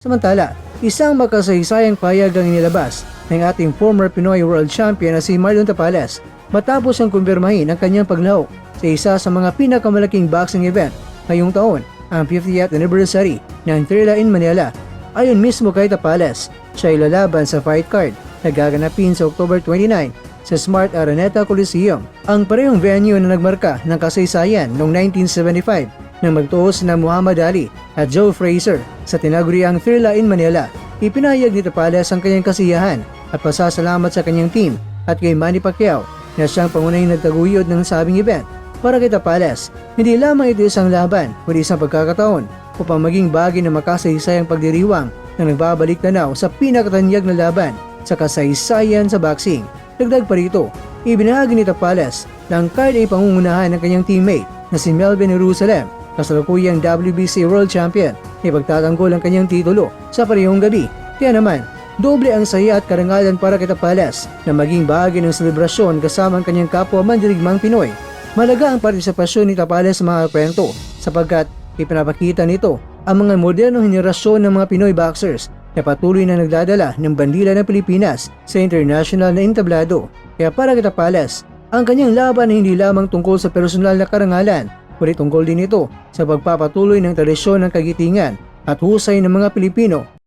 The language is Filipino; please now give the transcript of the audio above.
Samantala, isang makasaysayang payag ang inilabas ng ating former Pinoy World Champion na si Marlon Tapales matapos siyang kumpirmahin ang kanyang paglahok sa isa sa mga pinakamalaking boxing event ngayong taon, ang 50th anniversary ng Thrilla in Manila. Ayon mismo kay Tapales, siya ay lalaban sa fight card na gaganapin sa October 29 sa Smart Araneta Coliseum, ang parehong venue na nagmarka ng kasaysayan noong 1975 nang magtuos na Muhammad Ali at Joe Frazier sa tinaguriang Thrilla in Manila. Ipinahayag ni Tapales ang kanyang kasiyahan at pasasalamat sa kanyang team at kay Manny Pacquiao na siyang pangunahing nagtaguyod ng sabing event. Para kay Tapales, hindi lamang ito isang laban kundi isang pagkakataon upang maging bagay na makasaysayang pagdiriwang na nagbabalik tanaw sa pinakatanyag na laban sa kasaysayan sa boxing. Dagdag pa rito, ibinahagi ni Tapales na ang card ay pangungunahan ng kanyang teammate na si Melvin Jerusalem, kasalukuyang WBC World Champion, na ipagtatanggol ang kanyang titulo sa parehong gabi. Kaya naman, doble ang saya at karangalan para kay Tapales na maging bahagi ng selebrasyon kasama ang kanyang kapwa mandirigmang Pinoy. Malaga ang partisipasyon ni Tapales sa mga kwento sapagkat ipinapakita nito ang mga modernong henerasyon ng mga Pinoy boxers na patuloy na nagdadala ng bandila ng Pilipinas sa international na entablado. Kaya para kay Tapales, ang kanyang laban ay hindi lamang tungkol sa personal na karangalan, kundi tungkol din ito sa pagpapatuloy ng tradisyon ng kagitingan at husay ng mga Pilipino